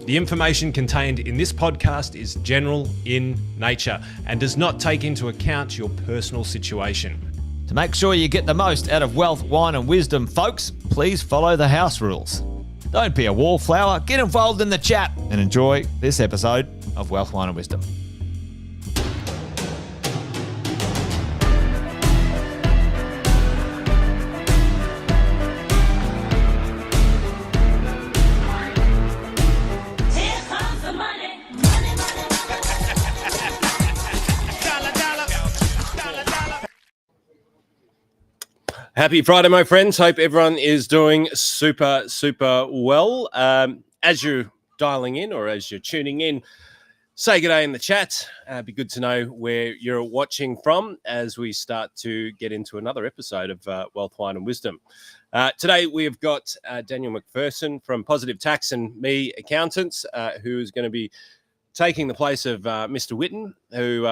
The information contained in this podcast is general in nature and does not take into account your personal situation. To make sure you get the most out of wealth, wine and wisdom, folks, please follow the house rules. Don't be a wallflower, get involved in the chat and enjoy this episode of Wealth, Wine and Wisdom. Happy Friday, my friends. Hope everyone is doing super well. As you're dialing in or as you're tuning in, say good day in the chat. It'd be good to know where you're watching from as we start to get into another episode of Wealth, Wine and Wisdom. Today, we've got Daniel McPherson from Positive Tax and Me Accountants, who is going to be taking the place of Mr. Witten, who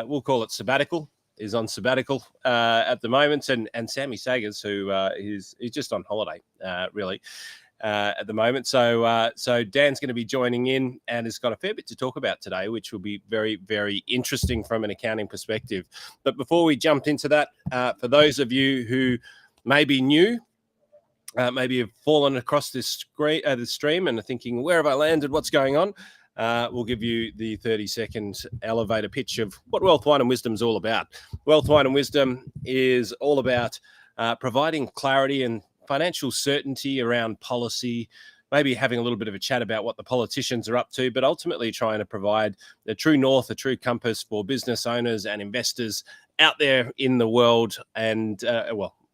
we'll call it sabbatical. Is on sabbatical at the moment, and Sammy Saggers, who is just on holiday, really, at the moment. So Dan's going to be joining in and has got a fair bit to talk about today, which will be very, very interesting from an accounting perspective. But before we jump into that, for those of you who may be new, maybe have fallen across this stream and are thinking, where have I landed? What's going on? We'll give you the 30-second elevator pitch of what Wealth, Wine and Wisdom is all about. Wealth, Wine and Wisdom is all about providing clarity and financial certainty around policy, maybe having a little bit of a chat about what the politicians are up to, but ultimately trying to provide a true north, a true compass for business owners and investors out there in the world and,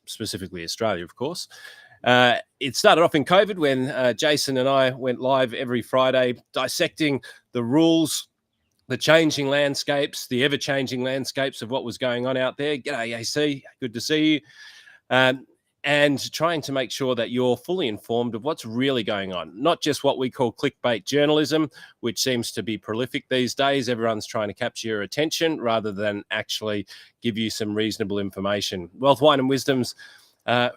specifically Australia, of course. It started off in COVID when Jason and I went live every Friday dissecting the rules, the changing landscapes, the ever-changing landscapes of what was going on out there. G'day, AC. Good to see you. And trying to make sure that you're fully informed of what's really going on, not just what we call clickbait journalism, which seems to be prolific these days. Everyone's trying to capture your attention rather than actually give you some reasonable information. Wealth, Wine and Wisdom's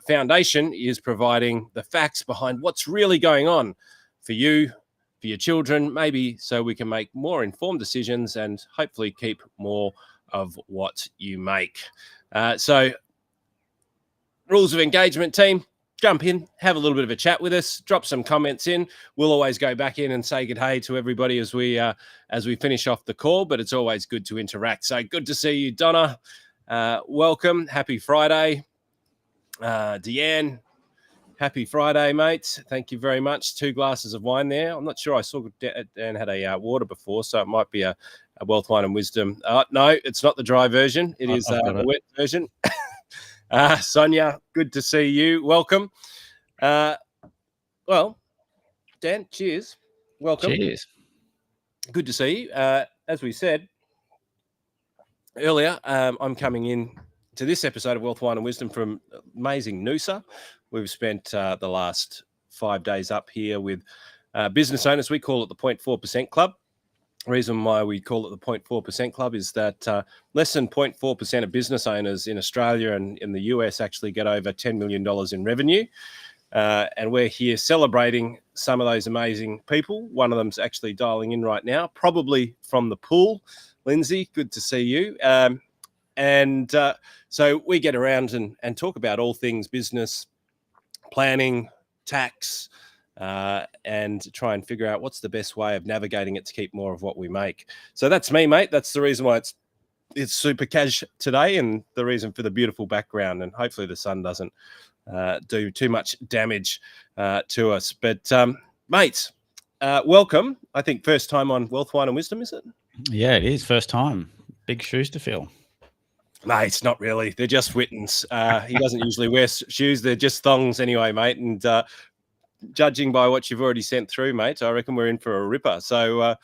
foundation is providing the facts behind what's really going on for you, for your children, maybe so we can make more informed decisions and hopefully keep more of what you make. So rules of engagement, team, jump in, have a little bit of a chat with us, drop some comments in. We'll always go back in and say good day to everybody as we finish off the call, but it's always good to interact. So good to see you, Donna. Welcome. Happy Friday. Deanne, happy Friday, mate. Thank you very much. 2 glasses of wine there. I'm not sure. I saw Dan had a water before, so it might be a Wealth, Wine and Wisdom. No, it's not the dry version. It is the wet version. Sonia, good to see you. Welcome. Well, Dan, cheers. Welcome. Cheers. Good to see you. As we said earlier, I'm coming in to this episode of Wealth, Wine and Wisdom from amazing Noosa. We've spent the last 5 days up here with business owners. We call it the 0.4% Club. The reason why we call it the 0.4% Club is that less than 0.4% of business owners in Australia and in the US actually get over $10 million in revenue. And we're here celebrating some of those amazing people. One of them's actually dialing in right now, probably from the pool. Lindsay, good to see you. So we get around and talk about all things business, planning, tax, and try and figure out what's the best way of navigating it to keep more of what we make. So that's me, mate. That's the reason why it's super cash today and the reason for the beautiful background. And hopefully the sun doesn't do too much damage to us. But, mate, welcome. I think first time on Wealth, Wine and Wisdom, is it? Yeah, it is. First time. Big shoes to fill. Mate, not really. They're just Wittens. He doesn't usually wear shoes. They're just thongs anyway, mate. And judging by what you've already sent through, mate, I reckon we're in for a ripper. So,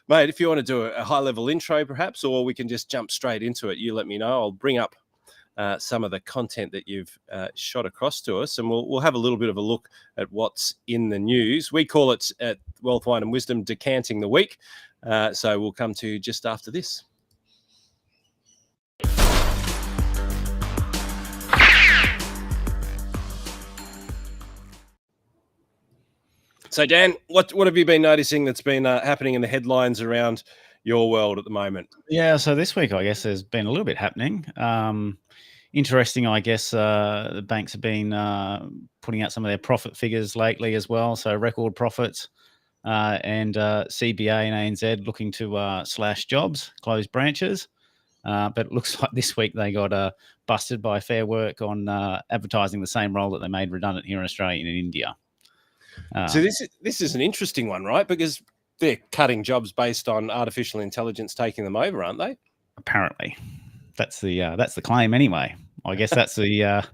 mate, if you want to do a high-level intro, perhaps, or we can just jump straight into it, you let me know. I'll bring up some of the content that you've shot across to us, and we'll have a little bit of a look at what's in the news. We call it at Wealth, Wine and Wisdom decanting the week. So we'll come to you just after this. So, Dan, what have you been noticing that's been happening in the headlines around your world at the moment? Yeah, so this week, I guess, there's been a little bit happening. Interesting, I guess, the banks have been putting out some of their profit figures lately as well. So record profits, and CBA and ANZ looking to slash jobs, close branches. But it looks like this week they got busted by Fair Work on advertising the same role that they made redundant here in Australia and in India. So this is an interesting one, right? Because they're cutting jobs based on artificial intelligence taking them over, aren't they? Apparently, that's the claim anyway. I guess that's the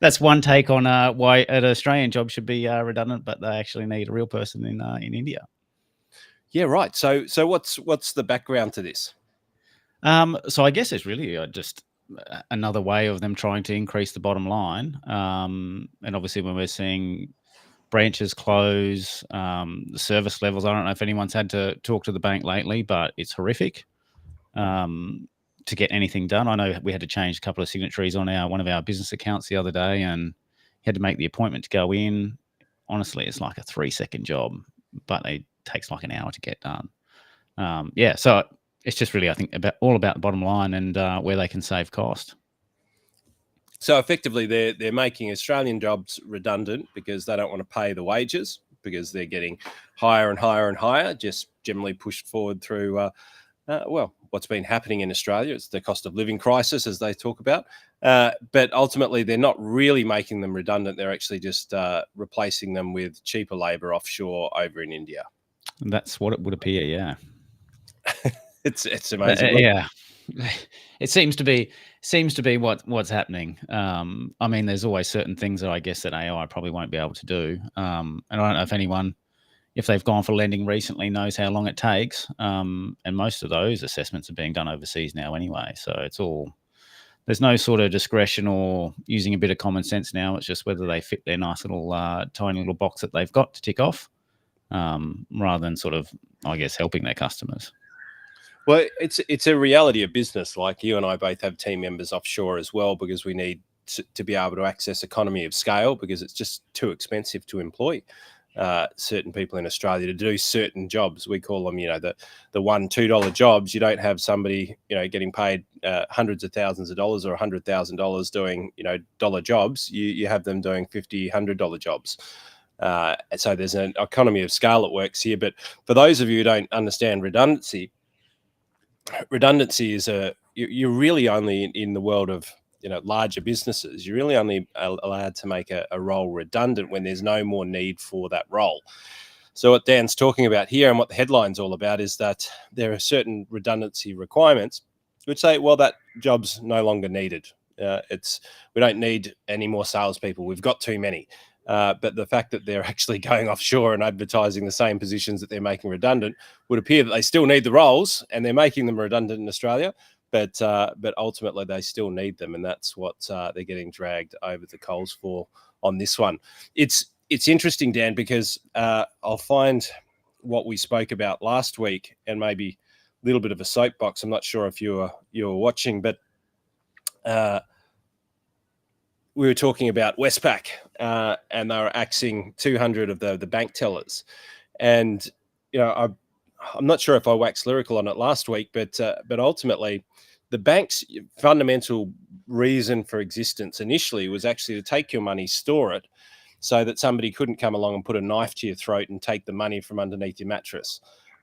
that's one take on why an Australian job should be redundant, but they actually need a real person in India. Yeah, right. So what's the background to this? So I guess it's really just another way of them trying to increase the bottom line. And obviously, when we're seeing branches close, the service levels, I don't know if anyone's had to talk to the bank lately, but it's horrific to get anything done. I know we had to change a couple of signatories on one of our business accounts the other day, and had to make the appointment to go in. Honestly, it's like a 3-second job, but it takes like an hour to get done. So it's just really, I think, all about the bottom line and where they can save cost. So effectively, they're making Australian jobs redundant because they don't want to pay the wages, because they're getting higher and higher and higher, just generally pushed forward through, what's been happening in Australia. It's the cost of living crisis, as they talk about. But ultimately, they're not really making them redundant. They're actually just replacing them with cheaper labour offshore over in India. And that's what it would appear, yeah. It's amazing. Yeah, it seems to be what's happening. I mean, there's always certain things that I guess that AI probably won't be able to do. And I don't know if anyone, if they've gone for lending recently, knows how long it takes. And most of those assessments are being done overseas now anyway. So there's no sort of discretion or using a bit of common sense now. It's just whether they fit their nice little tiny little box that they've got to tick off, rather than sort of, I guess, helping their customers. Well, it's a reality of business. Like, you and I both have team members offshore as well, because we need to be able to access economy of scale, because it's just too expensive to employ certain people in Australia to do certain jobs. We call them, the $1-2 jobs. You don't have somebody, getting paid hundreds of thousands of dollars or $100,000 doing, dollar jobs. You have them doing $50, $100 jobs. So there's an economy of scale that works here. But for those of you who don't understand redundancy is you're really only in the world of larger businesses. You're really only allowed to make a role redundant when there's no more need for that role. So what Dan's talking about here, and what the headline's all about, is that there are certain redundancy requirements which say, well, that job's no longer needed. We don't need any more salespeople. We've got too many. But the fact that they're actually going offshore and advertising the same positions that they're making redundant would appear that they still need the roles, and they're making them redundant in Australia. But ultimately, they still need them, and that's what they're getting dragged over the coals for on this one. It's interesting, Dan, because I'll find what we spoke about last week, and maybe a little bit of a soapbox. I'm not sure if you were watching, but we were talking about Westpac, and they were axing 200 of the bank tellers. And, I'm not sure if I waxed lyrical on it last week, but ultimately the bank's fundamental reason for existence initially was actually to take your money, store it, so that somebody couldn't come along and put a knife to your throat and take the money from underneath your mattress.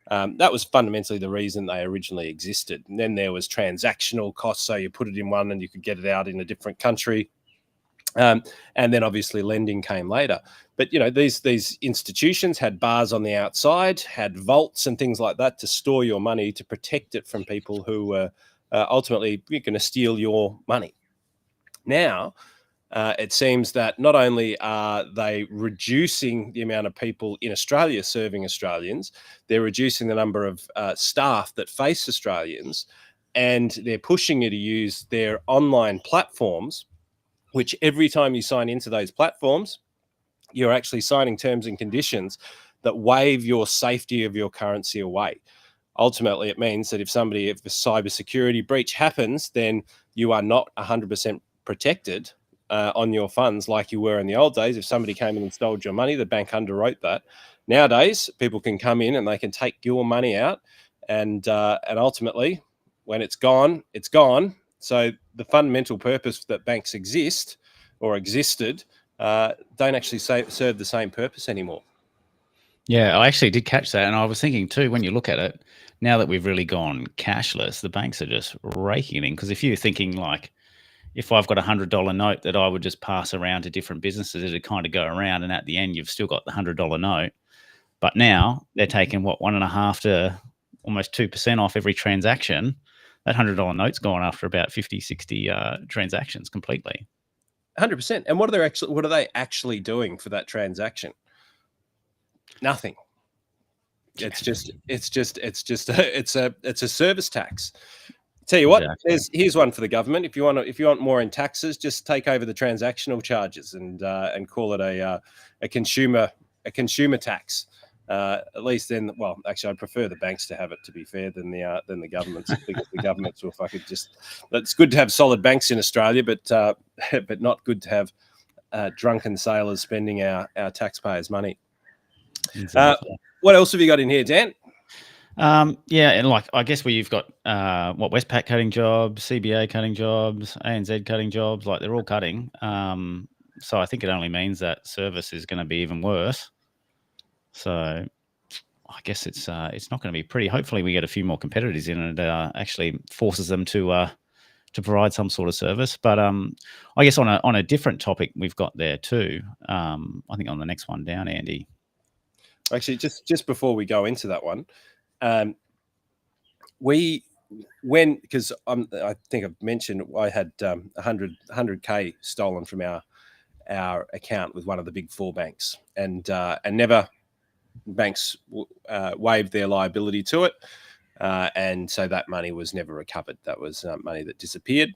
That was fundamentally the reason they originally existed. And then there was transactional costs, so you put it in one and you could get it out in a different country. And then obviously lending came later. But, these institutions had bars on the outside, had vaults and things like that to store your money, to protect it from people who were ultimately going to steal your money. Now, it seems that not only are they reducing the amount of people in Australia serving Australians, they're reducing the number of staff that face Australians, and they're pushing you to use their online platforms, which every time you sign into those platforms, you're actually signing terms and conditions that waive your safety of your currency away. Ultimately, it means that if a cybersecurity breach happens, then you are not 100% protected on your funds like you were in the old days. If somebody came in and stole your money, the bank underwrote that. Nowadays, people can come in and they can take your money out, and ultimately, when it's gone, it's gone. So the fundamental purpose that banks exist or existed don't actually serve the same purpose anymore. Yeah, I actually did catch that. And I was thinking too, when you look at it, now that we've really gone cashless, the banks are just raking in. Because if you're thinking like, if I've got $100 note that I would just pass around to different businesses, it'd kind of go around. And at the end, you've still got the $100 note. But now they're taking 1.5 to almost 2% off every transaction. That $100 note's gone after about 50, 60 transactions completely. 100%. And what are they actually doing for that transaction? Nothing. It's a service tax. Tell you what, Exactly. here's one for the government. If you want more in taxes, just take over the transactional charges and call it a consumer tax. At least then, well, actually, I'd prefer the banks to have it, to be fair, than the governments, because the governments will fucking just. It's good to have solid banks in Australia, but not good to have drunken sailors spending our taxpayers' money. Exactly. What else have you got in here, Dan? Yeah, and like I guess where you've got Westpac cutting jobs, CBA cutting jobs, ANZ cutting jobs, like they're all cutting. So I think it only means that service is going to be even worse. So I guess it's not going to be pretty. Hopefully, we get a few more competitors in, and it actually forces them to provide some sort of service. But I guess on a different topic, we've got there too. I think on the next one down, Andy. Actually, just before we go into that one, because I think I've mentioned I had 100K stolen from our account with one of the big four banks, and never banks waived their liability to it, and so that money was never recovered. That was money that disappeared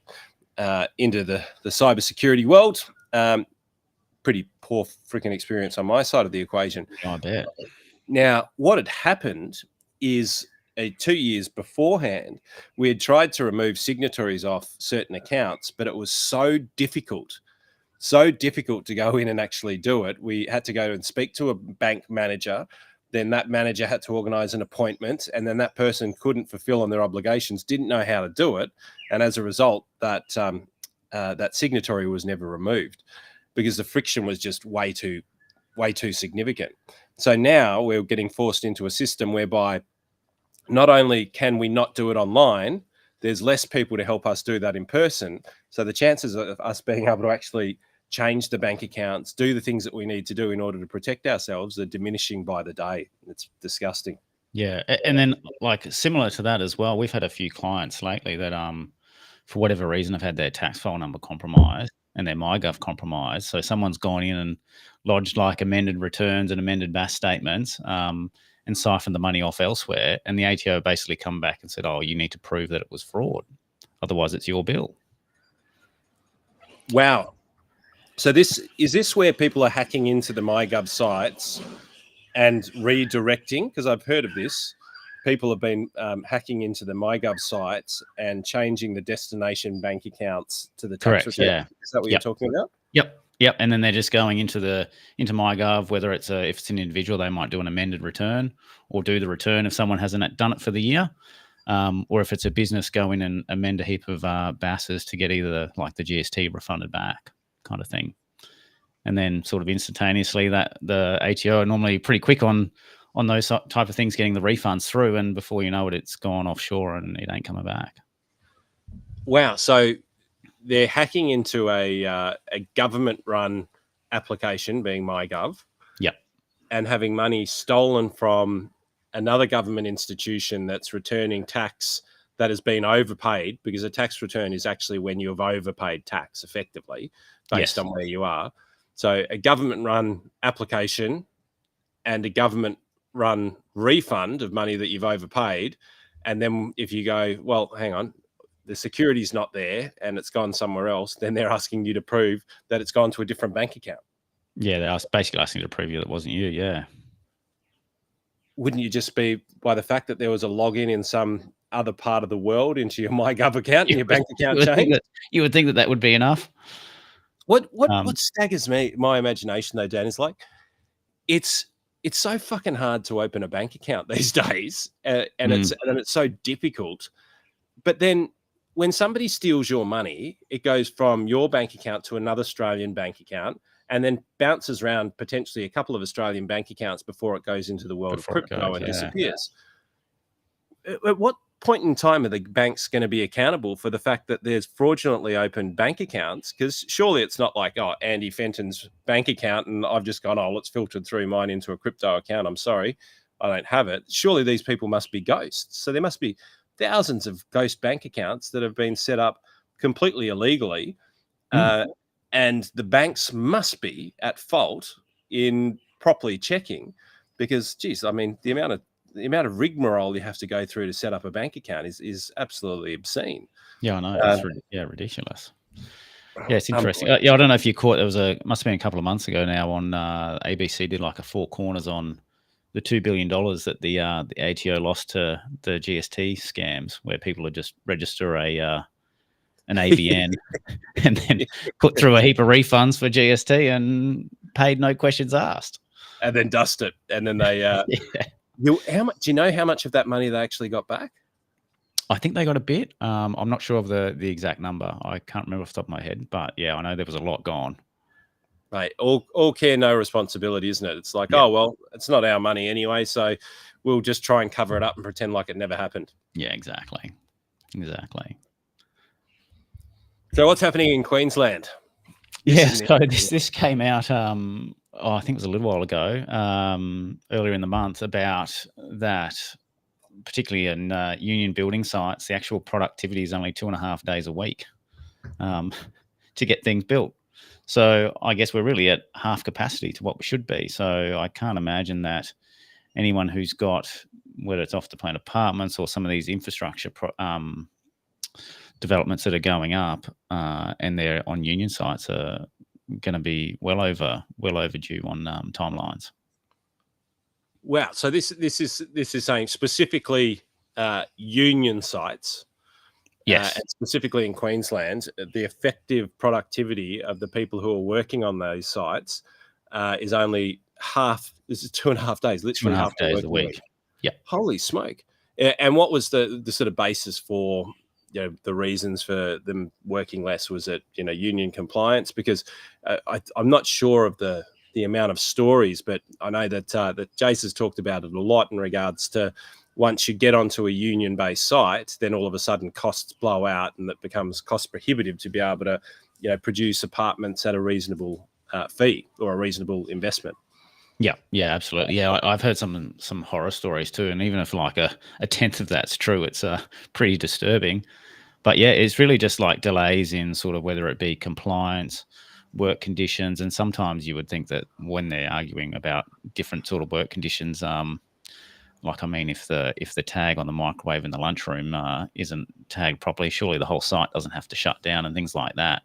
into the cybersecurity world. Pretty poor freaking experience on my side of the equation. I bet. Now, what had happened is 2 years beforehand, we had tried to remove signatories off certain accounts, but it was so difficult to go in and actually do it. We had to go and speak to a bank manager. Then that manager had to organize an appointment, and then that person couldn't fulfill on their obligations, didn't know how to do it. And as a result, that signatory was never removed because the friction was just way too significant. So now we're getting forced into a system whereby not only can we not do it online, there's less people to help us do that in person. So the chances of us being able to actually change the bank accounts, do the things that we need to do in order to protect ourselves are diminishing by the day. It's disgusting. Yeah. And then like similar to that as well, we've had a few clients lately that for whatever reason have had their tax file number compromised and their MyGov compromised. So someone's gone in and lodged like amended returns and amended BAS statements and siphoned the money off elsewhere. And the ATO basically come back and said, oh, you need to prove that it was fraud. Otherwise, it's your bill. Wow. So is this where people are hacking into the MyGov sites and redirecting? Because I've heard of this. People have been hacking into the MyGov sites and changing the destination bank accounts to the tax return. Yeah. Is that what you're talking about? Yep. And then they're just going into MyGov, whether if it's an individual, they might do an amended return or do the return if someone hasn't done it for the year. Or if it's a business, go in and amend a heap of BASs to get either like the GST refunded back kind of thing. And then sort of instantaneously that the ATO are normally pretty quick on those type of things, getting the refunds through. And before you know it, it's gone offshore and it ain't coming back. Wow. So they're hacking into a government-run application, being MyGov. Yep. And having money stolen from another government institution that's returning tax that has been overpaid, because a tax return is actually when you've overpaid tax effectively based on where you are. So a government-run application and a government-run refund of money that you've overpaid. And then if you go, well, hang on, the security's not there and it's gone somewhere else, then they're asking you to prove that it's gone to a different bank account. Yeah, they're basically asking you to prove that it wasn't you, yeah. Wouldn't you just be by the fact that there was a login in some other part of the world into your MyGov account and your bank account changed? You would think that would be enough. What staggers my imagination though, Dan, is like it's so fucking hard to open a bank account these days, and it's so difficult. But then when somebody steals your money, it goes from your bank account to another Australian bank account, and then bounces around potentially a couple of Australian bank accounts before it goes into the world of crypto and disappears. At what point in time are the banks going to be accountable for the fact that there's fraudulently opened bank accounts? Because surely it's not like, oh, Andy Fenton's bank account and I've just gone, oh, let's filter through mine into a crypto account. I'm sorry, I don't have it. Surely these people must be ghosts. So there must be thousands of ghost bank accounts that have been set up completely illegally. And the banks must be at fault in properly checking, because, geez, I mean, the amount of rigmarole you have to go through to set up a bank account is absolutely obscene. Yeah, I know. It's ridiculous. Yeah, it's interesting. I don't know if you caught, must have been a couple of months ago now on ABC did like a Four Corners on the $2 billion that the ATO lost to the GST scams, where people would just register an ABN and then put through a heap of refunds for GST and paid no questions asked. And then dust it. And then they... Do you know how much of that money they actually got back? I think they got a bit. I'm not sure of the exact number. I can't remember off the top of my head. But yeah, I know there was a lot gone. Right. All care, no responsibility, isn't it? It's like, oh, well, it's not our money anyway, so we'll just try and cover it up and pretend like it never happened. Yeah, exactly. So what's happening in Queensland? So this came out, I think it was a little while ago, earlier in the month, about that, particularly in union building sites, the actual productivity is only 2.5 days a week to get things built. So I guess we're really at half capacity to what we should be. So I can't imagine that anyone who's got, whether it's off the plan apartments or some of these infrastructure developments that are going up and they're on union sites are going to be well overdue on timelines. Wow. So this is saying specifically union sites. Yes. And specifically in Queensland, the effective productivity of the people who are working on those sites is only half. This is 2.5 days, literally 2.5 days a week. Yeah. Holy smoke. And what was the sort of basis for, the reasons for them working less? Was it, union compliance? Because I'm not sure of the amount of stories, but I know that Jace has talked about it a lot in regards to once you get onto a union-based site, then all of a sudden costs blow out and it becomes cost prohibitive to be able to, produce apartments at a reasonable fee or a reasonable investment. Yeah, absolutely. Yeah, I've heard some horror stories too, and even if like a tenth of that's true, it's pretty disturbing. But yeah, it's really just like delays in sort of whether it be compliance, work conditions, and sometimes you would think that when they're arguing about different sort of work conditions, like, I mean, if the tag on the microwave in the lunchroom isn't tagged properly, surely the whole site doesn't have to shut down and things like that.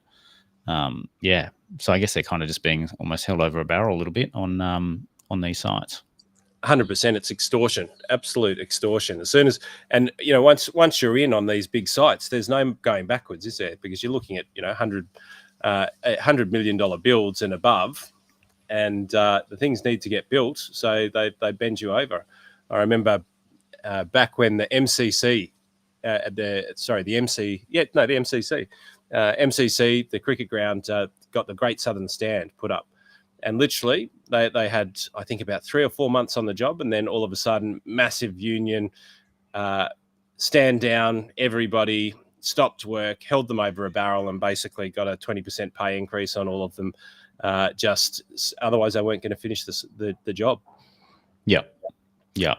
So I guess they're kind of just being almost held over a barrel a little bit on these sites. 100%, it's extortion, absolute extortion. As soon as, and once you're in on these big sites, there's no going backwards, is there? Because you're looking at $100 million builds and above, and the things need to get built, so they bend you over. I remember back when the MCC, the cricket ground got the Great Southern Stand put up, and literally they had, I think, about 3 or 4 months on the job, and then all of a sudden, massive union, stand down, everybody stopped work, held them over a barrel, and basically got a 20% pay increase on all of them. Just otherwise, they weren't going to finish the job. Yeah.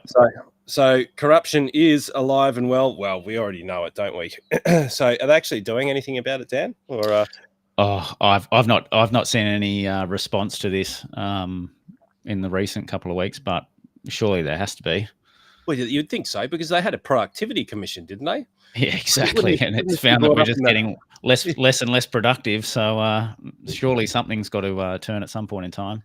So corruption is alive and well. Well, we already know it, don't we? So are they actually doing anything about it, Dan? Or I've not seen any response to this in the recent couple of weeks, but surely there has to be. Well, you'd think so, because they had a productivity commission, didn't they? Yeah, exactly. And it's found that we're just getting less and less productive. So surely something's got to turn at some point in time.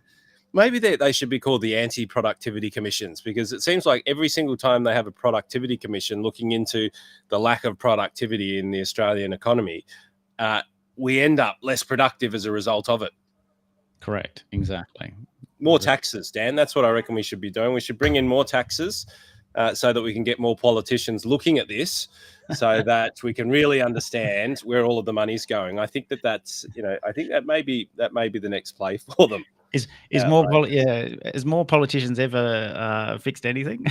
Maybe they should be called the anti-productivity commissions, because it seems like every single time they have a productivity commission looking into the lack of productivity in the Australian economy, we end up less productive as a result of it. Correct. Exactly. More taxes, Dan. That's what I reckon we should be doing. We should bring in more taxes so that we can get more politicians looking at this, so that we can really understand where all of the money's going. I think that's, I think that may be the next play for them. Is more politicians ever fixed anything?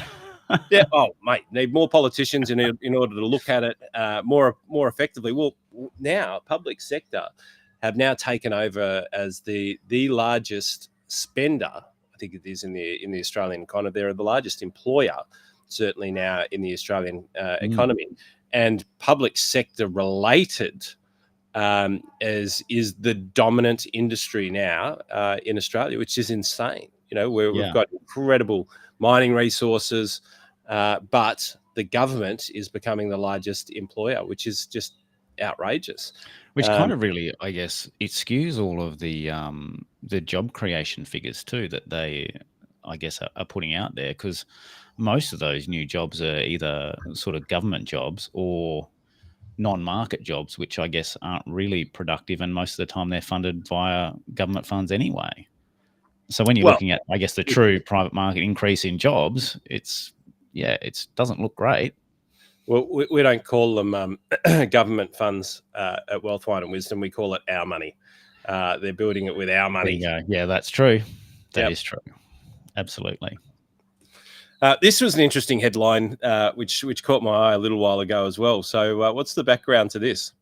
Yeah. Oh, mate, need more politicians in order to look at it more effectively. Well, now public sector have now taken over as the largest spender. I think it is in the Australian economy. They're the largest employer, certainly now in the Australian economy, and public sector related is the dominant industry now in Australia, which is insane. Where we've got incredible mining resources, but the government is becoming the largest employer, which is just outrageous. Which kind of really, I guess, it skews all of the job creation figures too that they, I guess, are putting out there, because most of those new jobs are either sort of government jobs or non-market jobs, which I guess aren't really productive, and most of the time they're funded via government funds anyway. So when you're looking at, I guess, the true private market increase in jobs, it doesn't look great. Well, we don't call them government funds at Wealth, Wine and Wisdom. We call it our money. They're building it with our money. Yeah, that's true. That is true. Absolutely. This was an interesting headline, which caught my eye a little while ago as well. So what's the background to this?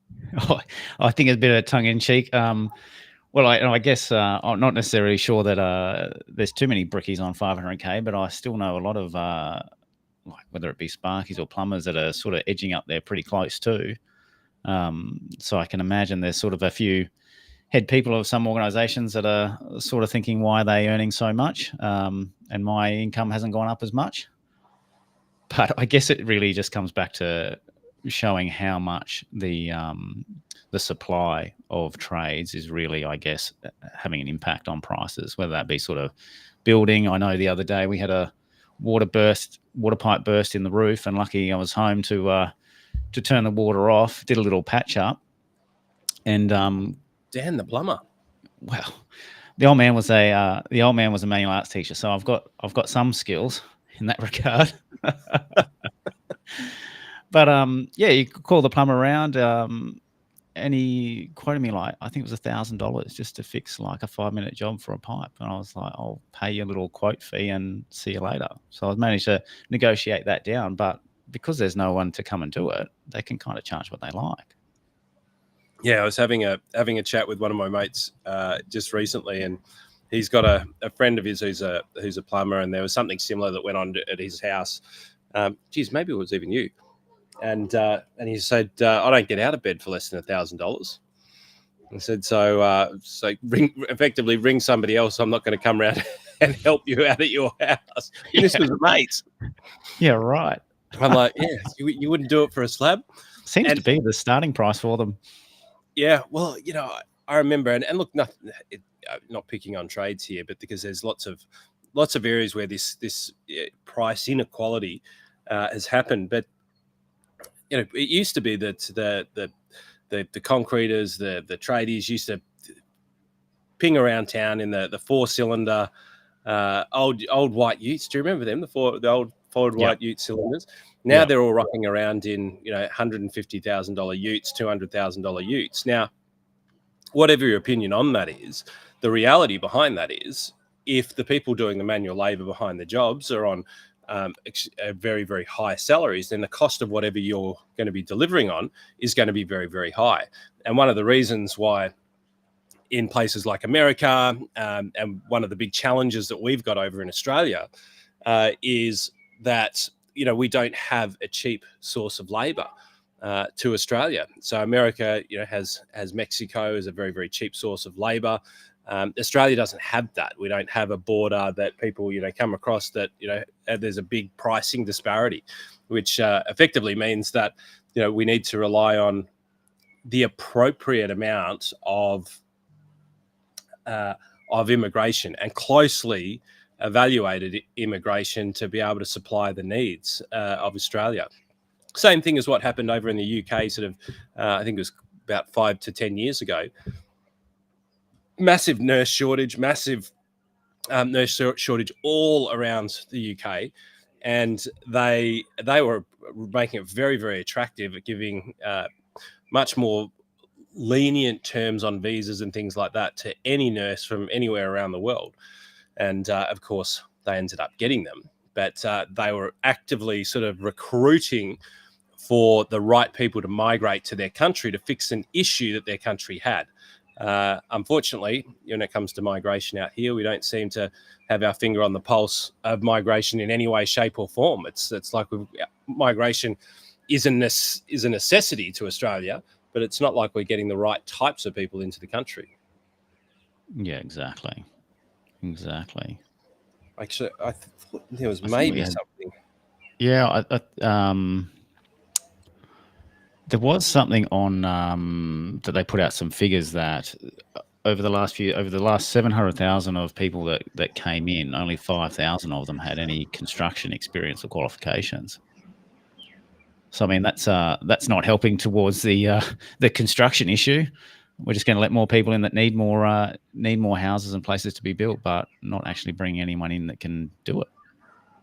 I think it's a bit of tongue-in-cheek. Well, I guess I'm not necessarily sure that there's too many brickies on 500k, but I still know a lot of like whether it be sparkies or plumbers that are sort of edging up there pretty close too. So I can imagine there's sort of a few head people of some organisations that are sort of thinking, why are they earning so much and my income hasn't gone up as much? But I guess it really just comes back to showing how much the supply of trades is really, I guess, having an impact on prices, whether that be sort of building. I know the other day we had a water pipe burst in the roof, and lucky I was home to turn the water off, did a little patch up, and Dan the plumber. Well, the old man was a manual arts teacher, so I've got some skills in that regard. But you could call the plumber around, and he quoted me like, I think it was $1,000 just to fix like a 5-minute job for a pipe, and I was like, I'll pay you a little quote fee and see you later. So I managed to negotiate that down, but because there's no one to come and do it, they can kind of charge what they like. Yeah, I was having a chat with one of my mates just recently, and he's got a friend of his who's a plumber, and there was something similar that went on at his house. Maybe it was even you. And he said, I don't get out of bed for less than $1,000. I said, so ring somebody else. I'm not going to come around and help you out at your house. Yeah. This was a mate. Yeah, right. I'm like, you wouldn't do it for a slab? Seems to be the starting price for them. Yeah, well, I remember, and look, not picking on trades here, but because there's lots of areas where this price inequality has happened. But it used to be that the concreters, the tradies used to ping around town in the 4-cylinder old white utes. Do you remember them? The old Ford white ute cylinders. Now they're all rocking around in $150,000 utes, $200,000 utes. Now, whatever your opinion on that is, the reality behind that is, if the people doing the manual labour behind the jobs are on very, very high salaries, then the cost of whatever you're going to be delivering on is going to be very, very high. And one of the reasons why in places like America, and one of the big challenges that we've got over in Australia is that we don't have a cheap source of labour to Australia. So America, has Mexico as a very, very cheap source of labour. Australia doesn't have that. We don't have a border that people, come across that, there's a big pricing disparity, which effectively means that, we need to rely on the appropriate amount of immigration and closely evaluated immigration to be able to supply the needs of Australia. Same thing as what happened over in the UK, I think it was about 5 to 10 years ago. Massive nurse shortage, massive nurse shortage all around the UK, and they were making it very, very attractive at giving much more lenient terms on visas and things like that to any nurse from anywhere around the world. And of course, they ended up getting them. But they were actively sort of recruiting for the right people to migrate to their country to fix an issue that their country had. Unfortunately, when it comes to migration out here, we don't seem to have our finger on the pulse of migration in any way, shape, or form. It's like migration is a necessity to Australia, but it's not like we're getting the right types of people into the country. Yeah, exactly. Actually, I thought there was maybe something. Yeah, there was something on that they put out some figures that over the last 700,000 of people that came in, only 5,000 of them had any construction experience or qualifications. So I mean that's not helping towards the construction issue. We're just going to let more people in that need more houses and places to be built, but not actually bring anyone in that can do it.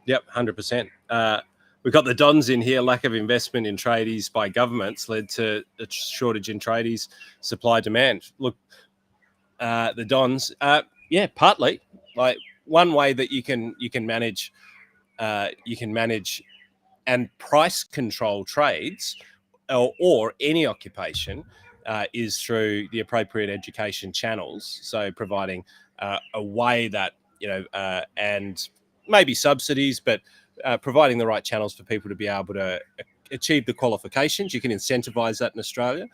Yep, 100%. We've got the Dons in here. Lack of investment in tradies by governments led to a shortage in tradies, supply demand. Look, the Dons, partly. Like one way that you can manage and price control trades or any occupation is through the appropriate education channels. So providing a way that, and maybe subsidies, but providing the right channels for people to be able to achieve the qualifications. You can incentivize that in Australia.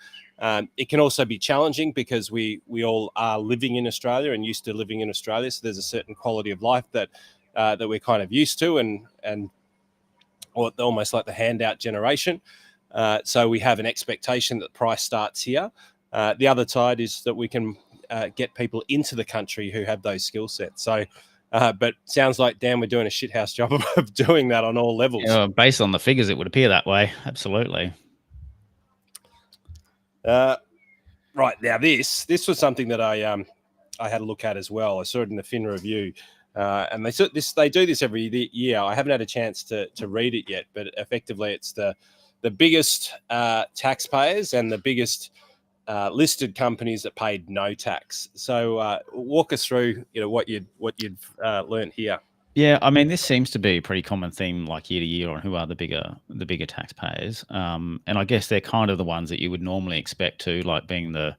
It can also be challenging because we all are living in Australia and used to living in Australia. So there's a certain quality of life that we're kind of used to and almost like the handout generation. So we have an expectation that the price starts here. The other side is that we can get people into the country who have those skill sets. So, but sounds like, Dan, we're doing a shithouse job of doing that on all levels. Yeah, based on the figures, it would appear that way. Absolutely. Right, now this was something that I had a look at as well. I saw it in the Fin Review. And they do this every year. I haven't had a chance to read it yet, but effectively it's the biggest taxpayers and the biggest listed companies that paid no tax. So walk us through what you've learned here. Yeah, I mean, this seems to be a pretty common theme, like year to year, on who are the bigger taxpayers. And I guess they're kind of the ones that you would normally expect to, like being the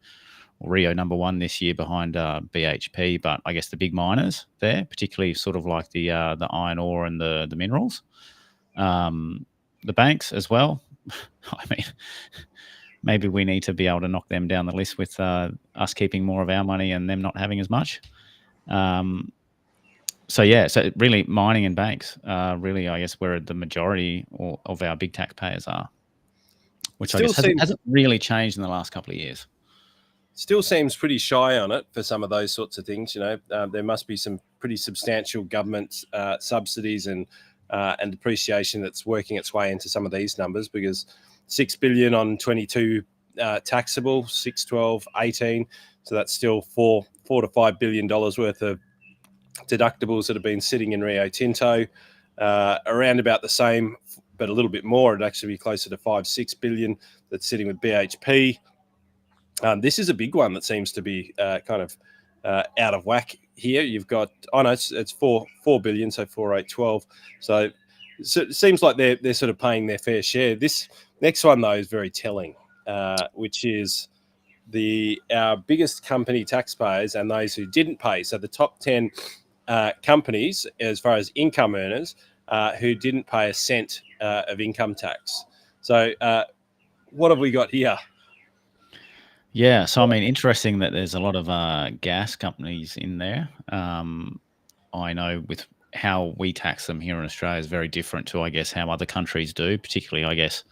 Rio number one this year behind BHP, but I guess the big miners there, particularly sort of like the iron ore and the minerals, the banks as well. I mean, maybe we need to be able to knock them down the list with us keeping more of our money and them not having as much. So really mining and banks really, I guess, where the majority of our big taxpayers are, which I guess hasn't really changed in the last couple of years. Still seems pretty shy on it for some of those sorts of things. There must be some pretty substantial government subsidies and depreciation that's working its way into some of these numbers, because 6 billion on 22 taxable, 6, 12, 18. So that's still $4 to $5 billion worth of deductibles that have been sitting in Rio Tinto, around about the same, but a little bit more. It'd actually be closer to 5-6 billion that's sitting with BHP. This is a big one that seems to be kind of out of whack here. You've got, it's 4 billion, so 4, 8, 12. So it seems like they're sort of paying their fair share. This next one, though, is very telling, which is our biggest company taxpayers and those who didn't pay. So the top 10 companies, as far as income earners, who didn't pay a cent of income tax. So what have we got here? Yeah, so I mean, interesting that there's a lot of gas companies in there. I know with how we tax them here in Australia is very different to, I guess, how other countries do, particularly, I guess,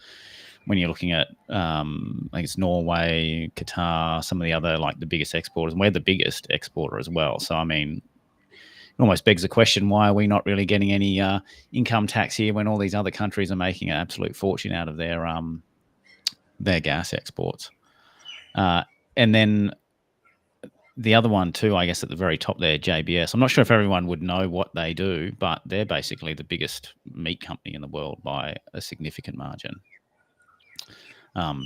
when you're looking at, I think it's Norway, Qatar, some of the other, like the biggest exporters, and we're the biggest exporter as well. So, I mean, it almost begs the question, why are we not really getting any income tax here when all these other countries are making an absolute fortune out of their gas exports? And then the other one too, I guess at the very top there, JBS. I'm not sure if everyone would know what they do, but they're basically the biggest meat company in the world by a significant margin.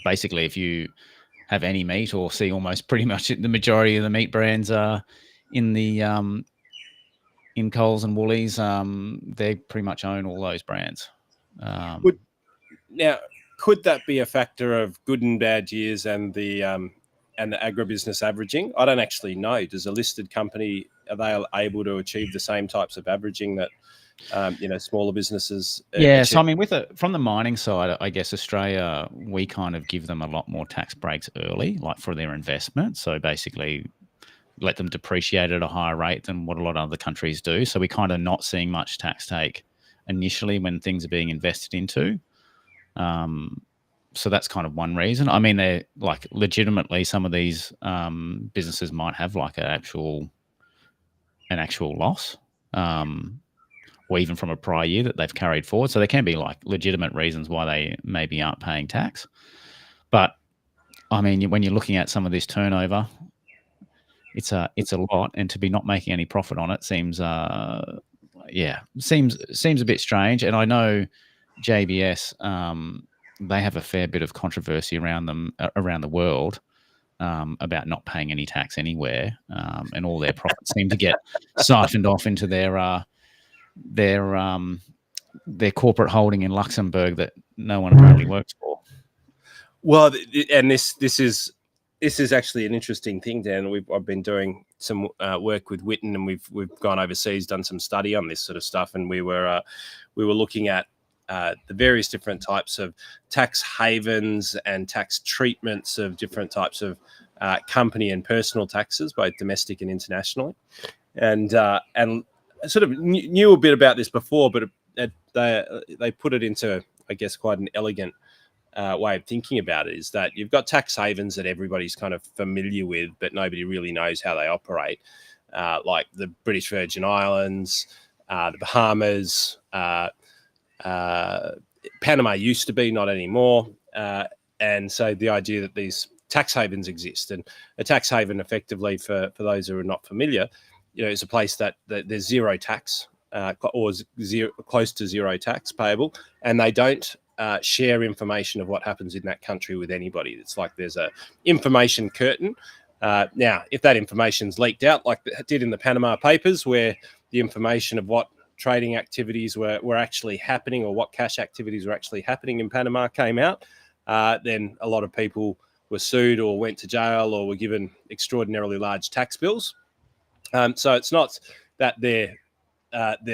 Basically, if you have any meat or see almost pretty much the majority of the meat brands are in the in Coles and Woolies, they pretty much own all those brands. Now, could that be a factor of good and bad years and the agribusiness averaging? I don't actually know. Does a listed company, are they able to achieve the same types of averaging that smaller businesses Yeah, achieve? so I mean, from the mining side, I guess Australia, we kind of give them a lot more tax breaks early, like for their investment. So basically, let them depreciate at a higher rate than what a lot of other countries do. So we kind of not seeing much tax take initially when things are being invested into. So that's kind of one reason. I mean, they're like legitimately some of these businesses might have like an actual loss, or even from a prior year that they've carried forward. So there can be like legitimate reasons why they maybe aren't paying tax. But I mean, when you're looking at some of this turnover, it's a lot, and to be not making any profit on it seems seems a bit strange. And I know JBS, they have a fair bit of controversy around them around the world about not paying any tax anywhere, and all their profits seem to get siphoned off into their corporate holding in Luxembourg that no one apparently works for. Well, and this is actually an interesting thing, Dan. I've been doing some work with Witten, and we've gone overseas, done some study on this sort of stuff, and we were looking at the various different types of tax havens and tax treatments of different types of company and personal taxes, both domestic and internationally, and I sort of knew a bit about this before, but they put it into, I guess, quite an elegant way of thinking about it, is that you've got tax havens that everybody's kind of familiar with, but nobody really knows how they operate, like the British Virgin Islands, the Bahamas, Panama used to be, not anymore. And so the idea that these tax havens exist, and a tax haven effectively, for those who are not familiar, is a place that there's zero tax or close to zero tax payable, and they don't share information of what happens in that country with anybody. It's like there's a information curtain. Now, if that information's leaked out, like it did in the Panama Papers, where the information of what trading activities were actually happening, or what cash activities were actually happening in Panama came out, then a lot of people were sued or went to jail or were given extraordinarily large tax bills. So it's not that they're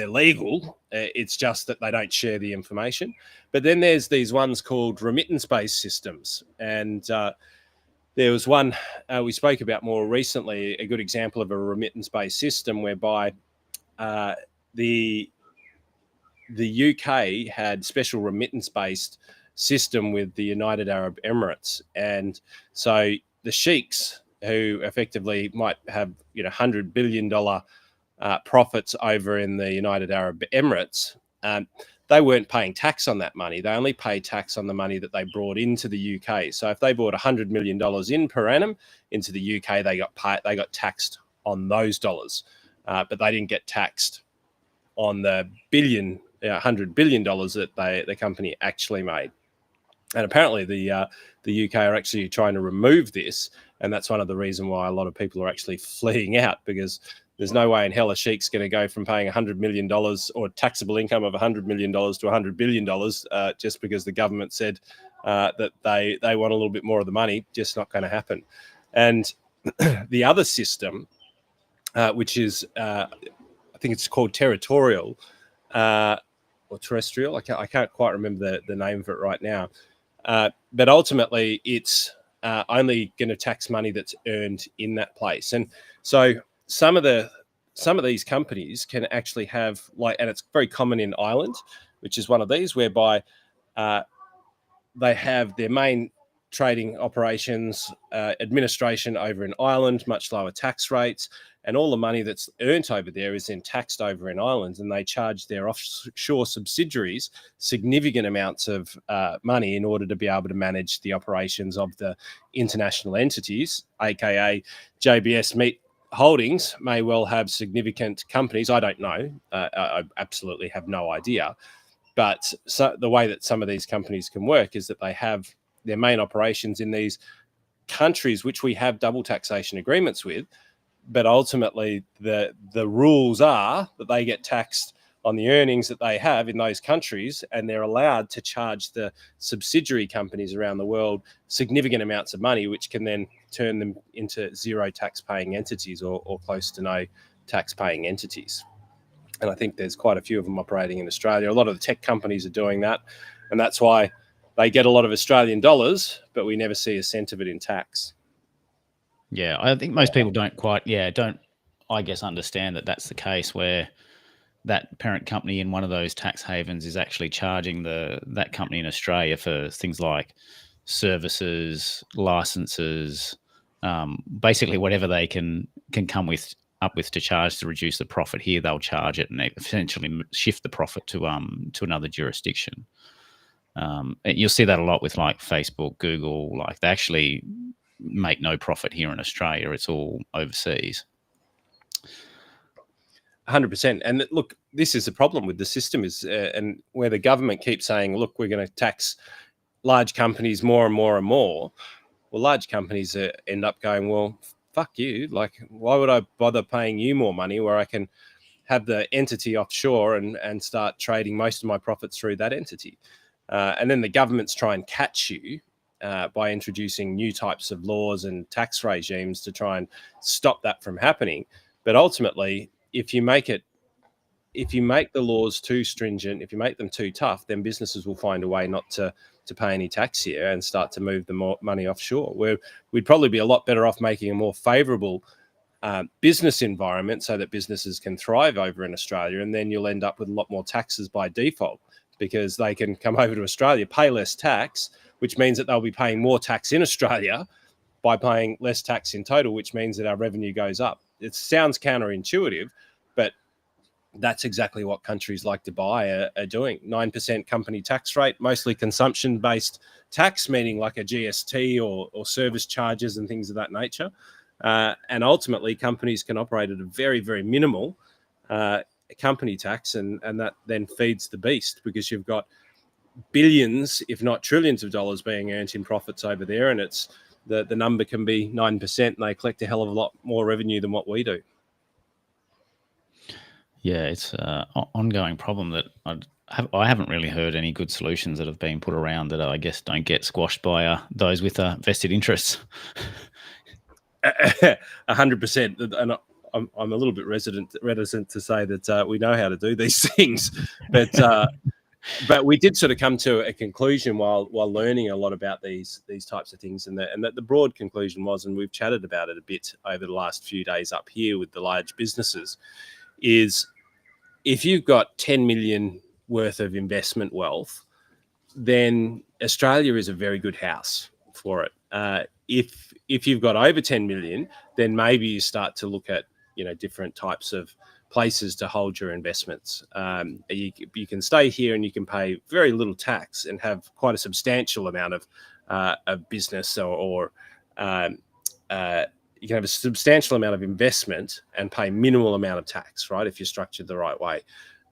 legal, it's just that they don't share the information. But then there's these ones called remittance-based systems, and there was one we spoke about more recently, a good example of a remittance-based system whereby the UK had special remittance-based system with the United Arab Emirates, and so the sheiks, who effectively might have $100 billion profits over in the United Arab Emirates, they weren't paying tax on that money. They only paid tax on the money that they brought into the UK. So if they brought $100 million in per annum into the UK, they got taxed on those dollars, but they didn't get taxed on the $100 billion that the company actually made. And apparently the UK are actually trying to remove this, and that's one of the reasons why a lot of people are actually fleeing out, because there's no way in hell a sheik's going to go from paying $100 million or taxable income of $100 million to $100 billion just because the government said that they want a little bit more of the money. Just not going to happen. And the other system, which is, I think it's called territorial or terrestrial. I can't quite remember the name of it right now. But ultimately, it's only going to tax money that's earned in that place. And so some of these companies can actually have, like, and it's very common in Ireland, which is one of these, whereby they have their main trading operations, administration over in Ireland, much lower tax rates. and all the money that's earned over there is then taxed over in Ireland, and they charge their offshore subsidiaries significant amounts of money in order to be able to manage the operations of the international entities, aka JBS Meat Holdings may well have significant companies. I don't know. I absolutely have no idea. But the way that some of these companies can work is that they have their main operations in these countries which we have double taxation agreements with, but ultimately the rules are that they get taxed on the earnings that they have in those countries, and they're allowed to charge the subsidiary companies around the world significant amounts of money, which can then turn them into zero tax paying entities or close to no tax paying entities. And I think there's quite a few of them operating in Australia. A lot of the tech companies are doing that, and that's why they get a lot of Australian dollars, but we never see a cent of it in tax. Yeah, I think most people don't I guess, understand that that's the case, where that parent company in one of those tax havens is actually charging that company in Australia for things like services, licenses, basically whatever they can come up with to charge to reduce the profit here, they'll charge it and they essentially shift the profit to another jurisdiction. You'll see that a lot with like Facebook, Google. Like, they actually make no profit here in Australia; it's all overseas. 100%. And look, this is the problem with the system is, and where the government keeps saying, look, we're going to tax large companies more and more and more. Well, large companies end up going, well, fuck you. Like, why would I bother paying you more money where I can have the entity offshore and start trading most of my profits through that entity? And then the governments try and catch you by introducing new types of laws and tax regimes to try and stop that from happening. But ultimately, if you make the laws too stringent, if you make them too tough, then businesses will find a way not to pay any tax here and start to move the money offshore. Where we'd probably be a lot better off making a more favourable business environment so that businesses can thrive over in Australia, and then you'll end up with a lot more taxes by default because they can come over to Australia, pay less tax, which means that they'll be paying more tax in Australia by paying less tax in total, which means that our revenue goes up. It sounds counterintuitive, but that's exactly what countries like Dubai are doing. 9% company tax rate, mostly consumption-based tax, meaning like a GST or service charges and things of that nature. And ultimately, companies can operate at a very, very minimal company tax, and that then feeds the beast because you've got billions, if not trillions of dollars being earned in profits over there, and it's the number can be 9%, and they collect a hell of a lot more revenue than what we do. Yeah, it's an ongoing problem that I haven't really heard any good solutions that have been put around that I guess don't get squashed by those with vested interests. 100%. And I'm a little bit reticent to say that we know how to do these things, but we did sort of come to a conclusion while learning a lot about these types of things, and that the broad conclusion was, and we've chatted about it a bit over the last few days up here with the large businesses, is if you've got 10 million worth of investment wealth, then Australia is a very good house for it. If you've got over 10 million, then maybe you start to look at different types of places to hold your investments. You can stay here and you can pay very little tax and have quite a substantial amount of business, or you can have a substantial amount of investment and pay minimal amount of tax, right, if you're structured the right way.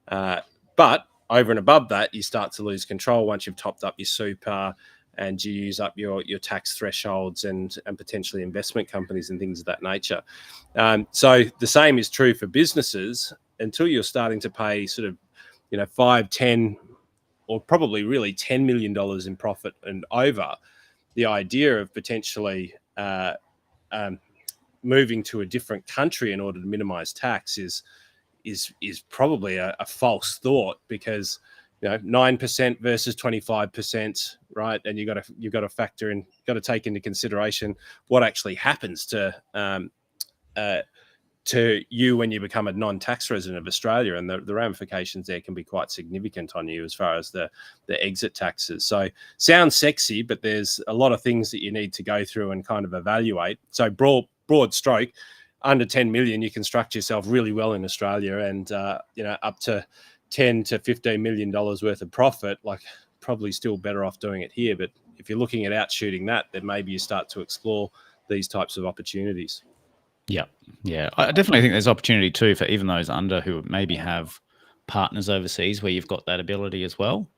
But over and above that, you start to lose control once you've topped up your super and you use up your tax thresholds and potentially investment companies and things of that nature. So the same is true for businesses until you're starting to pay sort of 5, 10, or probably really $10 million in profit and over. The idea of potentially moving to a different country in order to minimize tax is probably a false thought, because 9% versus 25%, right? And you got to factor in, got to take into consideration what actually happens to you when you become a non-tax resident of Australia, and the ramifications there can be quite significant on you as far as the exit taxes. So sounds sexy, but there's a lot of things that you need to go through and kind of evaluate. So broad stroke, under 10 million, you can structure yourself really well in Australia, and up to 10 to 15 million dollars worth of profit. Like, probably still better off doing it here. But if you're looking at outshooting that, then maybe you start to explore these types of opportunities. Yeah. I definitely think there's opportunity too for even those under who maybe have partners overseas where you've got that ability as well,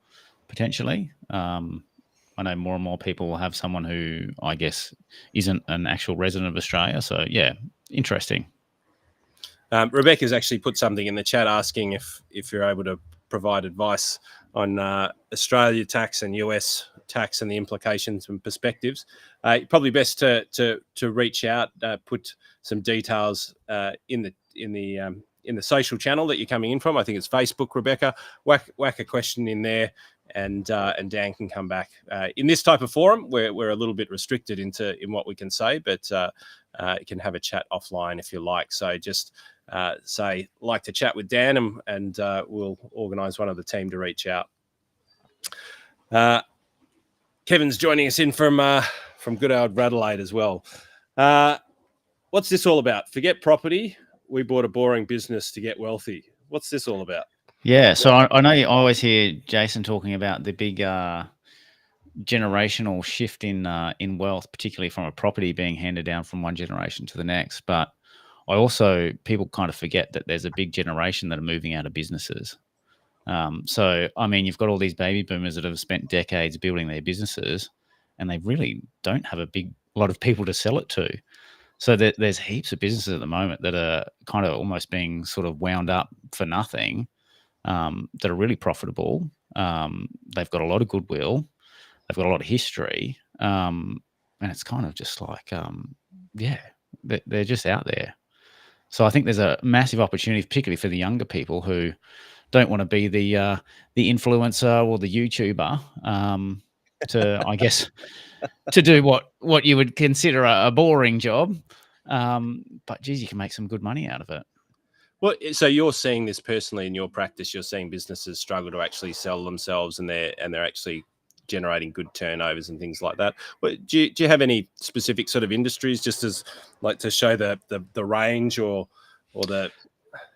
potentially. I know more and more people will have someone who, I guess, isn't an actual resident of Australia. So, yeah, interesting. Rebecca's actually put something in the chat asking if you're able to provide advice on Australia tax and US tax and the implications and perspectives. Probably best to reach out, put some details in the social channel that you're coming in from. I think it's Facebook, Rebecca. Whack a question in there, and Dan can come back. In this type of forum, we're a little bit restricted in what we can say, but you can have a chat offline if you like. So just say like to chat with Dan, and we'll organise one of the team to reach out. Kevin's joining us in from good old Adelaide as well. What's this all about? Forget property. We bought a boring business to get wealthy. What's this all about? Yeah, so I know you always hear Jason talking about the big generational shift in wealth, particularly from a property being handed down from one generation to the next. But people kind of forget that there's a big generation that are moving out of businesses. So, I mean, you've got all these baby boomers that have spent decades building their businesses, and they really don't have a lot of people to sell it to. So there's heaps of businesses at the moment that are kind of almost being sort of wound up for nothing, that are really profitable. They've got a lot of goodwill. They've got a lot of history. And it's kind of just like, they're just out there. So I think there's a massive opportunity, particularly for the younger people who don't want to be the influencer or the YouTuber, to do what you would consider a boring job. But geez, you can make some good money out of it. Well, so you're seeing this personally in your practice. You're seeing businesses struggle to actually sell themselves, and they're actually generating good turnovers and things like that. But do you have any specific sort of industries, just as like to show the range or the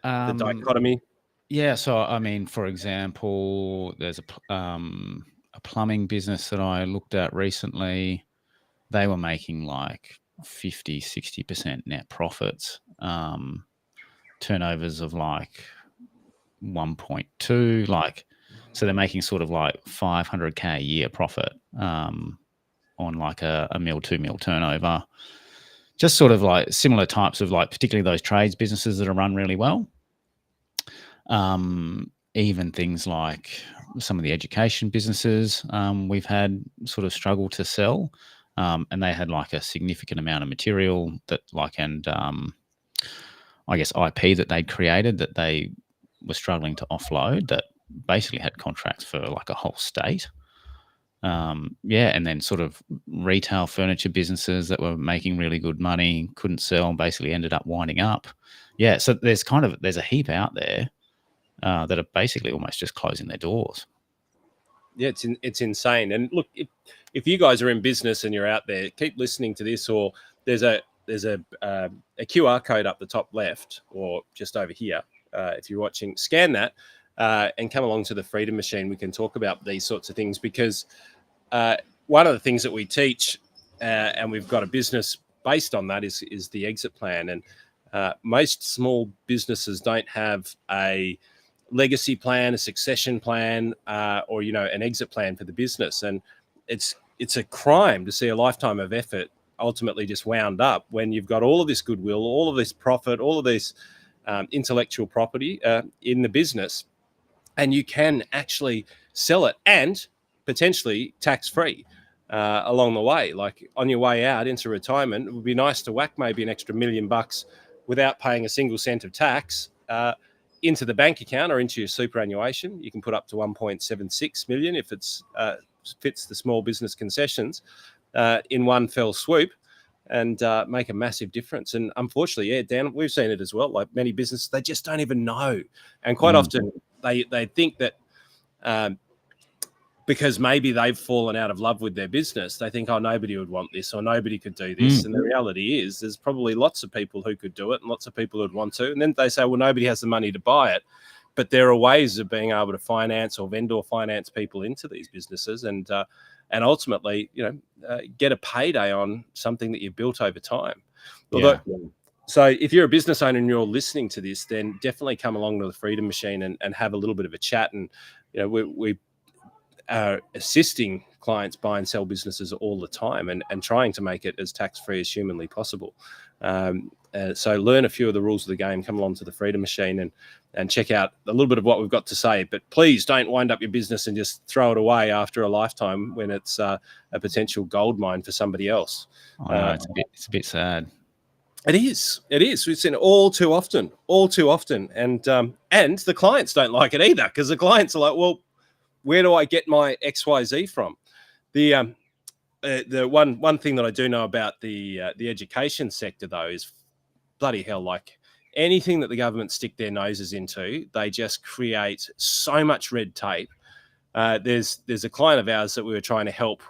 dichotomy? Yeah. So I mean, for example, there's a plumbing business that I looked at recently. They were making like 50, 60% net profits, turnovers of like 1.2, so they're making sort of like 500K a year profit on like a $1 million, $2 million turnover. Just sort of like similar types of, like, particularly those trades businesses that are run really well. Even things like some of the education businesses we've had sort of struggle to sell, and they had like a significant amount of material that I guess IP that they'd created that they were struggling to offload, that basically had contracts for like a whole state. And then sort of retail furniture businesses that were making really good money, couldn't sell, basically ended up winding up. Yeah, so there's a heap out there that are basically almost just closing their doors. Yeah, it's insane. And look, if you guys are in business and you're out there, keep listening to this, or there's a QR code up the top left or just over here. If you're watching, scan that and come along to the Freedom Machine. We can talk about these sorts of things, because one of the things that we teach, and we've got a business based on that, is the exit plan. And most small businesses don't have a legacy plan, a succession plan, or an exit plan for the business. And it's a crime to see a lifetime of effort ultimately just wound up when you've got all of this goodwill, all of this profit, all of this intellectual property in the business, and you can actually sell it and potentially tax-free along the way. Like on your way out into retirement, it would be nice to whack maybe an extra $1 million without paying a single cent of tax into the bank account or into your superannuation. You can put up to 1.76 million if it's fits the small business concessions in one fell swoop, and make a massive difference. And unfortunately, yeah, Dan, we've seen it as well. Like many businesses, they just don't even know, and quite often they think that because maybe they've fallen out of love with their business. They think, oh, nobody would want this or nobody could do this. And the reality is there's probably lots of people who could do it and lots of people who'd want to. And then they say, well, nobody has the money to buy it. But there are ways of being able to finance or vendor finance people into these businesses and ultimately, get a payday on something that you've built over time. So if you're a business owner and you're listening to this, then definitely come along to the Freedom Machine and have a little bit of a chat. And, we are assisting clients buy and sell businesses all the time and trying to make it as tax-free as humanly possible. So learn a few of the rules of the game, come along to the Freedom Machine and check out a little bit of what we've got to say. But please don't wind up your business and just throw it away after a lifetime when it's a potential gold mine for somebody else. Oh, no, it's a bit sad. It is. We've seen it all too often. And the clients don't like it either, because the clients are like, well, where do I get my XYZ from? The one thing that I do know about the education sector, though, is bloody hell, like anything that the government stick their noses into, they just create so much red tape. There's a client of ours that we were trying to help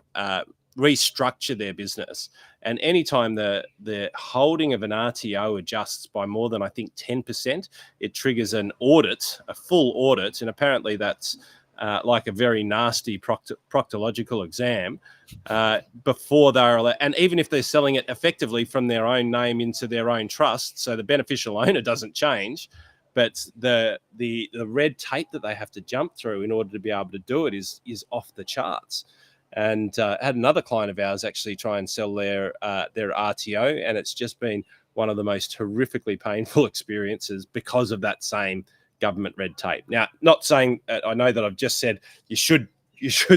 restructure their business, and anytime the holding of an RTO adjusts by more than, I think, 10%, it triggers an audit, a full audit, and apparently that's like a very nasty proctological exam before they're allowed. And even if they're selling it effectively from their own name into their own trust, so the beneficial owner doesn't change, but the red tape that they have to jump through in order to be able to do it is off the charts. And had another client of ours actually try and sell their RTO, and it's just been one of the most horrifically painful experiences because of that same government red tape. Now, not saying I know that I've just said you should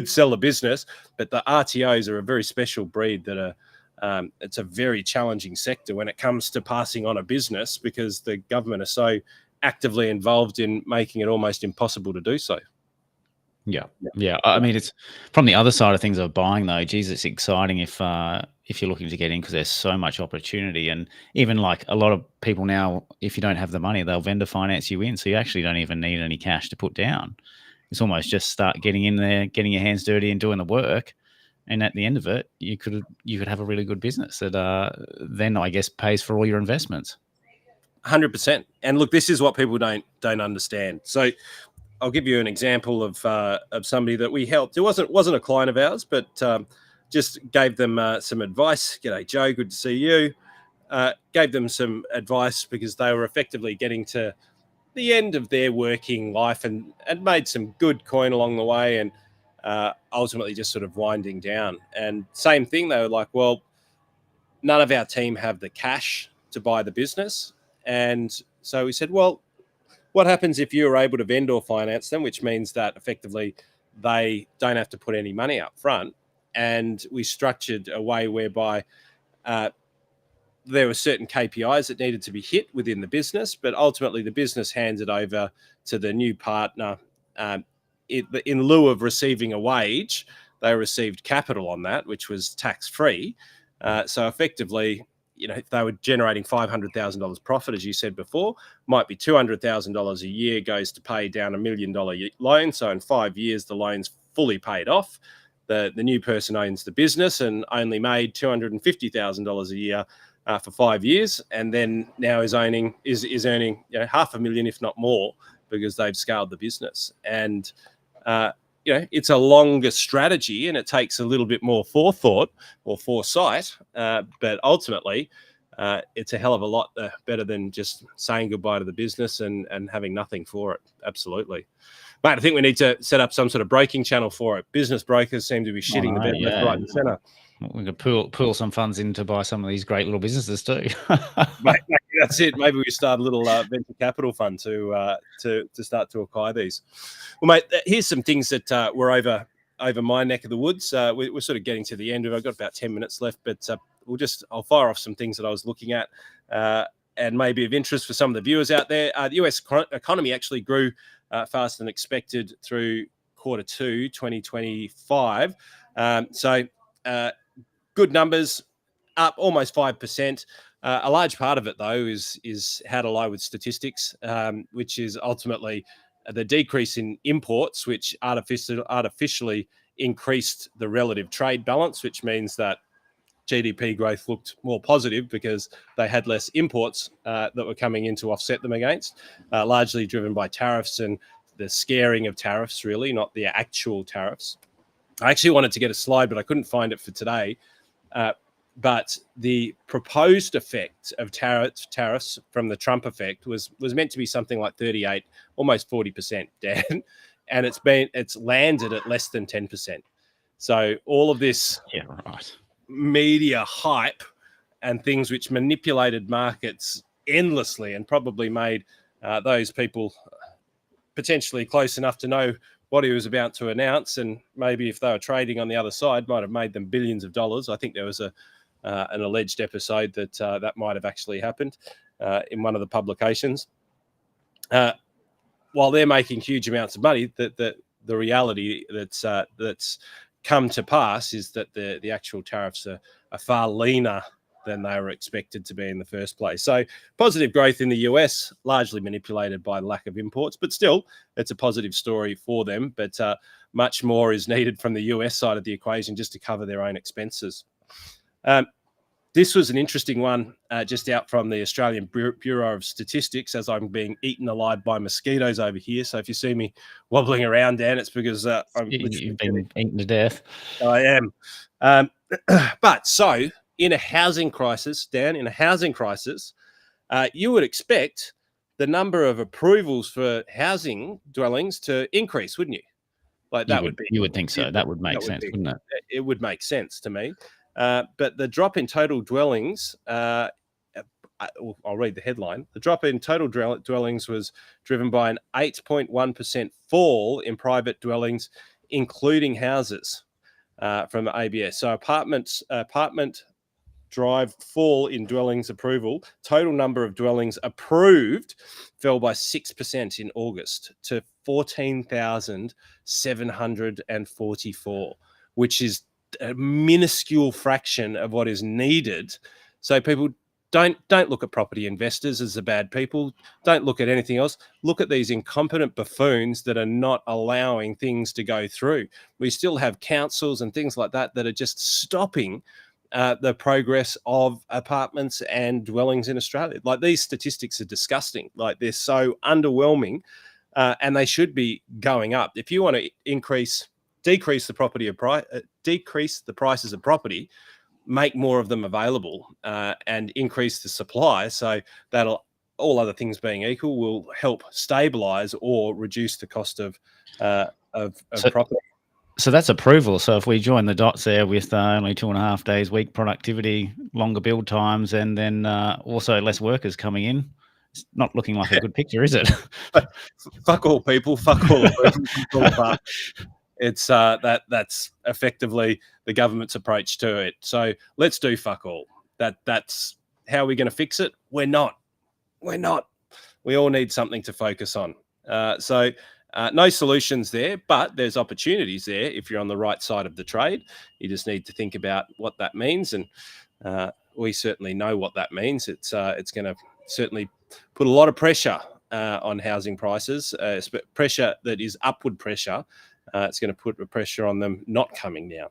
sell a business, but the RTOs are a very special breed that are it's a very challenging sector when it comes to passing on a business, because the government are so actively involved in making it almost impossible to do so. Yeah. I mean, it's from the other side of things of buying, though. Geez, it's exciting if you're looking to get in, because there's so much opportunity. And even like a lot of people now, if you don't have the money, they'll vendor finance you in, so you actually don't even need any cash to put down. It's almost just start getting in there, getting your hands dirty, and doing the work. And at the end of it, you could have a really good business that then, I guess, pays for all your investments. 100%. And look, this is what people don't understand. So I'll give you an example of somebody that we helped. It wasn't a client of ours, but just gave them some advice. G'day, Joe. Good to see you. Gave them some advice because they were effectively getting to the end of their working life and made some good coin along the way, and ultimately just sort of winding down. And same thing, they were like, well, none of our team have the cash to buy the business. And so we said, well, what happens if you were able to vendor finance them, which means that effectively they don't have to put any money up front? And we structured a way whereby there were certain KPIs that needed to be hit within the business, but ultimately the business hands it over to the new partner. In lieu of receiving a wage, they received capital on that, which was tax-free. So effectively, if they were generating $500,000 profit, as you said before, might be $200,000 a year goes to pay down $1 million loan. So in 5 years, the loan's fully paid off. The new person owns the business and only made $250,000 a year for 5 years, and then now is earning $500,000, if not more, because they've scaled the business. And it's a longer strategy and it takes a little bit more forethought or foresight, but ultimately it's a hell of a lot better than just saying goodbye to the business and having nothing for it. Absolutely. Mate, I think we need to set up some sort of broking channel for it. Business brokers seem to be shitting the bed left, right and centre. We could pool some funds in to buy some of these great little businesses too. Mate, that's it. Maybe we start a little venture capital fund to start to acquire these. Well, mate, here's some things that were over my neck of the woods. We're sort of getting to the end. I've got about 10 minutes left, but I'll fire off some things that I was looking at and maybe of interest for some of the viewers out there. The US economy actually grew faster than expected through quarter 2, 2025. Good numbers, up almost 5%. A large part of it, though, is how to lie with statistics, which is ultimately the decrease in imports, which artificially increased the relative trade balance, which means that GDP growth looked more positive because they had less imports that were coming in to offset them against, largely driven by tariffs and the scaring of tariffs, really, not the actual tariffs. I actually wanted to get a slide, but I couldn't find it for today. But the proposed effect of tariffs from the Trump effect was meant to be something like 38, almost 40%, Dan, and it's landed at less than 10%. So all of this media hype and things which manipulated markets endlessly and probably made those people potentially close enough to know what he was about to announce, and maybe if they were trading on the other side, might have made them billions of dollars. I think there was an alleged episode that that might have actually happened in one of the publications. While they're making huge amounts of money, the reality that's come to pass is that the actual tariffs are far leaner than they were expected to be in the first place. So positive growth in the US, largely manipulated by the lack of imports, but still it's a positive story for them. But much more is needed from the US side of the equation just to cover their own expenses. This was an interesting one just out from the Australian Bureau of Statistics, as I'm being eaten alive by mosquitoes over here. So if you see me wobbling around, Dan, it's because you've been eaten to death. I am. But so in a housing crisis, Dan, you would expect the number of approvals for housing dwellings to increase, wouldn't you? Like that you would think so. That would make sense, wouldn't it? It would make sense to me. But the drop in total dwellings, I'll read the headline. The drop in total dwellings was driven by an 8.1% fall in private dwellings, including houses, from the ABS. So apartment drive fall in dwellings approval. Total number of dwellings approved fell by 6% in August to 14,744, which is a minuscule fraction of what is needed. So people don't look at property investors as the bad people. Don't look at anything else. Look at these incompetent buffoons that are not allowing things to go through. We still have councils and things like that are just stopping the progress of apartments and dwellings in Australia. Like, these statistics are disgusting. Like, they're so underwhelming, and they should be going up. If you want to decrease the prices of property, make more of them available, and increase the supply. So that'll, all other things being equal, will help stabilize or reduce the cost of property. So that's approval. So if we join the dots there with only 2.5 days week productivity, longer build times, and then also less workers coming in, it's not looking like a good picture, is it? Fuck all people. Fuck all. It's that's effectively the government's approach to it. So let's do fuck all. That's how we're going to fix it. We're not. We all need something to focus on. So no solutions there, but there's opportunities there if you're on the right side of the trade. You just need to think about what that means, and we certainly know what that means. It's going to certainly put a lot of pressure on housing prices, pressure that is upward pressure. It's going to put pressure on them not coming down.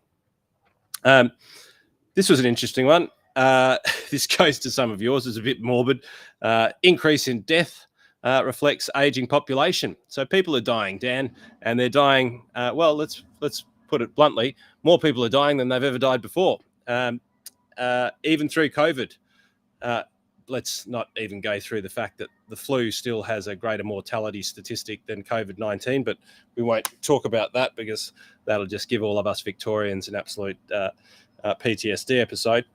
This was an interesting one. This goes to some of yours. It's a bit morbid. Increase in death reflects aging population. So people are dying, Dan, and they're dying. Well, let's put it bluntly. More people are dying than they've ever died before, even through COVID. Let's not even go through the fact that the flu still has a greater mortality statistic than COVID-19, but we won't talk about that because that'll just give all of us Victorians an absolute PTSD episode.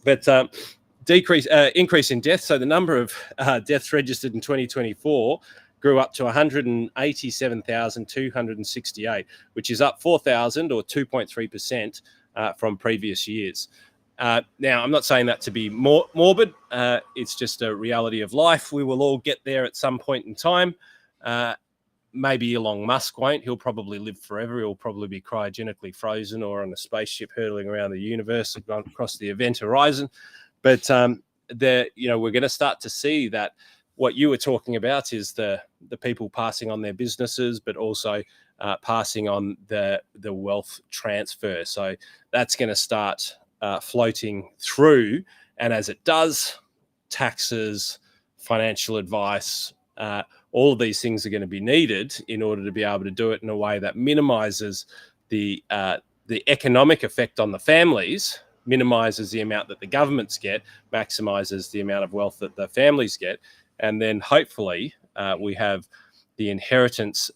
But increase in deaths. So the number of deaths registered in 2024 grew up to 187,268, which is up 4,000 or 2.3% from previous years. Now, I'm not saying that to be morbid. It's just a reality of life. We will all get there at some point in time. Maybe Elon Musk won't. He'll probably live forever. He'll probably be cryogenically frozen or on a spaceship hurtling around the universe across the event horizon. But we're going to start to see that what you were talking about is the people passing on their businesses, but also passing on the wealth transfer. So that's going to start floating through. And as it does, taxes, financial advice, all of these things are going to be needed in order to be able to do it in a way that minimizes the economic effect on the families, minimizes the amount that the governments get, maximizes the amount of wealth that the families get. And then hopefully we have the inheritance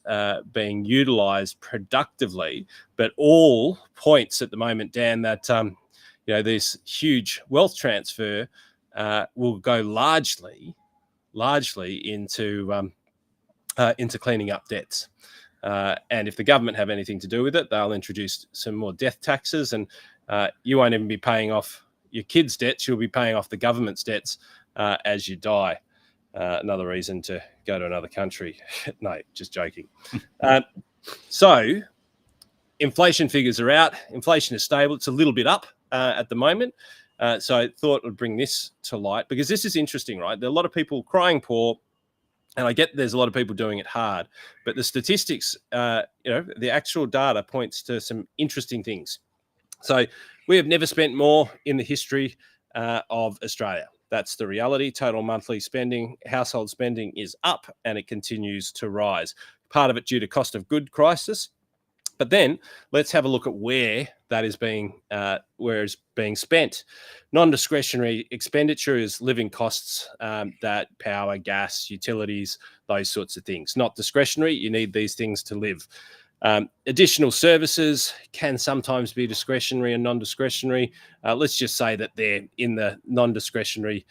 being utilized productively. But all points at the moment, Dan, that this huge wealth transfer will go largely into cleaning up debts. And if the government have anything to do with it, they'll introduce some more death taxes, and you won't even be paying off your kids' debts. You'll be paying off the government's debts as you die. Another reason to go to another country. No, just joking. So inflation figures are out. Inflation is stable. It's a little bit up at the moment. So I thought I'd bring this to light because this is interesting, right? There are a lot of people crying poor, and I get there's a lot of people doing it hard, but the statistics, the actual data points to some interesting things. So we have never spent more in the history of Australia. That's the reality. Total monthly spending, household spending is up, and it continues to rise. Part of it due to cost of good crisis. But then let's have a look at where that is being spent. Non-discretionary expenditure is living costs, that power, gas, utilities, those sorts of things. Not discretionary. You need these things to live. Additional services can sometimes be discretionary and non-discretionary. Let's just say that they're in the non-discretionary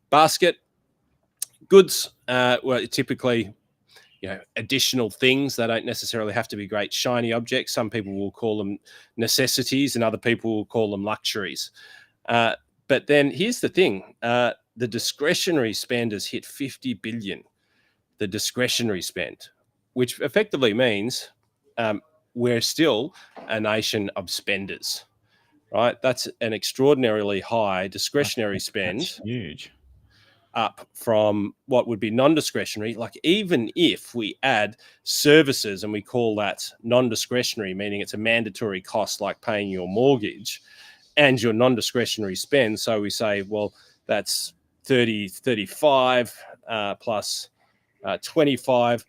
basket. Goods, typically, additional things. They don't necessarily have to be great shiny objects. Some people will call them necessities, and other people will call them luxuries. But then here's the thing: the discretionary spend has hit 50 billion. The discretionary spend, which effectively means we're still a nation of spenders, right? That's an extraordinarily high discretionary spend. That's huge. Up from what would be non-discretionary. Like even if we add services and we call that non-discretionary, meaning it's a mandatory cost like paying your mortgage, and your non-discretionary spend, so we say, well, that's 35 plus 25.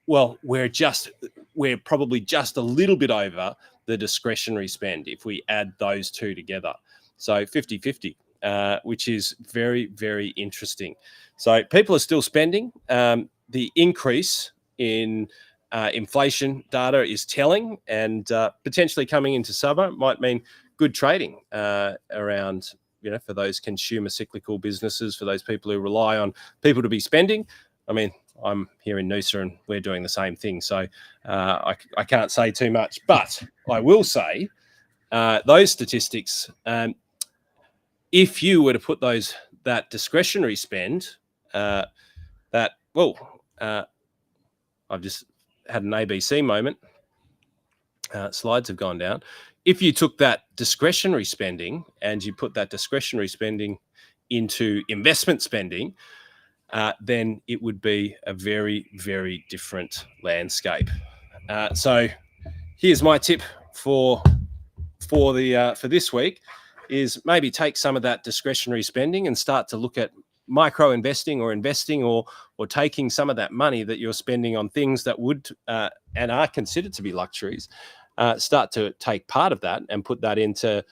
Well, we're probably just a little bit over the discretionary spend if we add those two together. So 50-50. Which is very, very interesting. So people are still spending. The increase in inflation data is telling, and potentially coming into summer might mean good trading around, for those consumer cyclical businesses, for those people who rely on people to be spending. I mean, I'm here in Noosa and we're doing the same thing. So I can't say too much, but I will say those statistics, if you were to put that discretionary spend, I've just had an ABC moment. Slides have gone down. If you took that discretionary spending and you put that discretionary spending into investment spending, then it would be a very, very different landscape. So here's my tip for this week. Is maybe take some of that discretionary spending and start to look at micro investing or investing or taking some of that money that you're spending on things that would and are considered to be luxuries, start to take part of that and put that into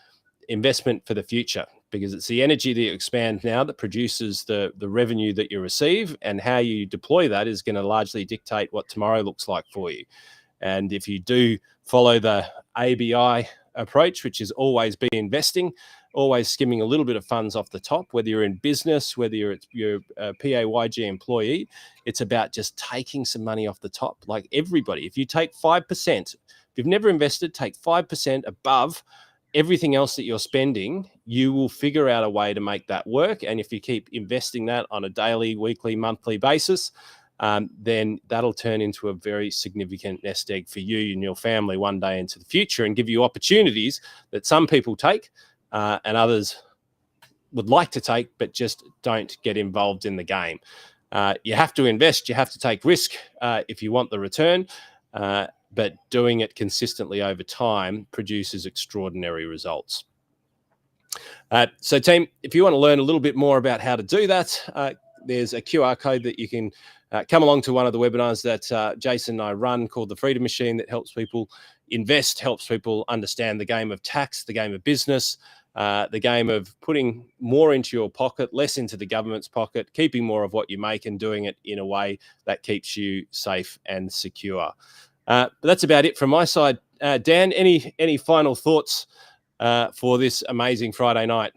investment for the future, because it's the energy that you expand now that produces the revenue that you receive, and how you deploy that is going to largely dictate what tomorrow looks like for you. And if you do follow the ABI approach, which is always be investing, always skimming a little bit of funds off the top, whether you're in business, whether you're a PAYG employee, it's about just taking some money off the top. Like everybody, if you take 5%, if you've never invested, take 5% above everything else that you're spending, you will figure out a way to make that work. And if you keep investing that on a daily, weekly, monthly basis, then that'll turn into a very significant nest egg for you and your family one day into the future, and give you opportunities that some people take and others would like to take, but just don't get involved in the game. You have to invest. You have to take risk if you want the return. but doing it consistently over time produces extraordinary results. So team, if you want to learn a little bit more about how to do that, there's a QR code that you can come along to one of the webinars that Jason and I run called the Freedom Machine, that helps people invest, helps people understand the game of tax, the game of business, the game of putting more into your pocket, less into the government's pocket, keeping more of what you make and doing it in a way that keeps you safe and secure. But that's about it from my side. Dan, any final thoughts for this amazing Friday night?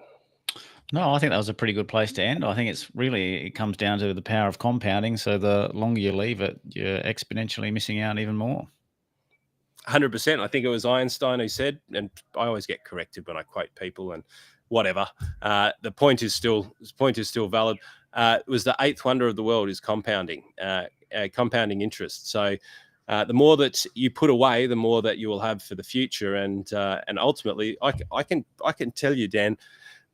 No, I think that was a pretty good place to end. I think it comes down to the power of compounding. So the longer you leave it, you're exponentially missing out even more. 100%. I think it was Einstein who said, and I always get corrected when I quote people and whatever. The point is still valid. It was the eighth wonder of the world is compounding interest. So the more that you put away, the more that you will have for the future. And ultimately, I can tell you, Dan,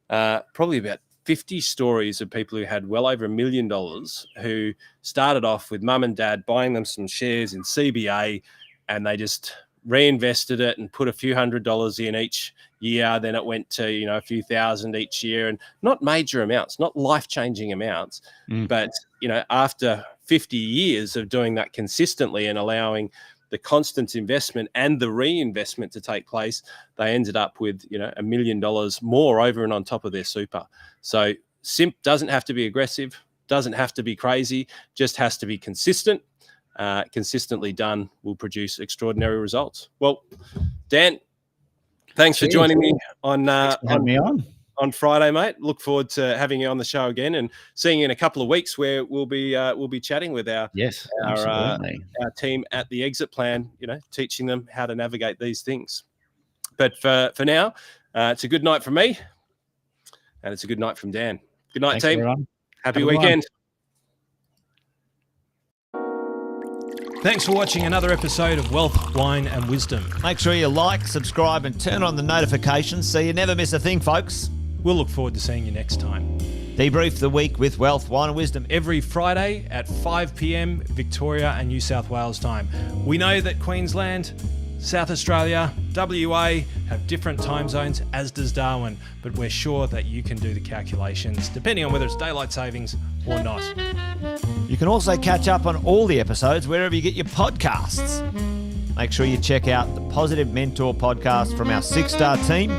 probably about 50 stories of people who had well over $1 million who started off with mum and dad buying them some shares in CBA, and they just reinvested it and put a few $100s in each year. Then it went to, a few thousand each year, and not major amounts, not life-changing amounts. But, after 50 years of doing that consistently and allowing the constant investment and the reinvestment to take place, they ended up with, $1 million more over and on top of their super. So simp doesn't have to be aggressive, doesn't have to be crazy, just has to be consistent. Consistently done will produce extraordinary results. Well, Dan, thanks for joining me on Friday, mate. Look forward to having you on the show again and seeing you in a couple of weeks, where we'll be chatting with our team at the Exit Plan, teaching them how to navigate these things. But for now, it's a good night from me, and it's a good night from Dan. Good night, team. Everyone. Happy weekend. Thanks for watching another episode of Wealth, Wine and Wisdom. Make sure you like, subscribe, and turn on the notifications so you never miss a thing, folks. We'll look forward to seeing you next time. Debrief the week with Wealth, Wine and Wisdom. Every Friday at 5 p.m. Victoria and New South Wales time. We know that Queensland, South Australia, WA have different time zones, as does Darwin, but we're sure that you can do the calculations depending on whether it's daylight savings or not. You can also catch up on all the episodes wherever you get your podcasts. Make sure you check out the Positive Mentor podcast from our 6-star team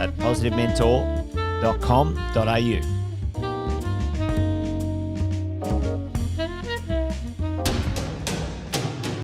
at positivementor.com.au.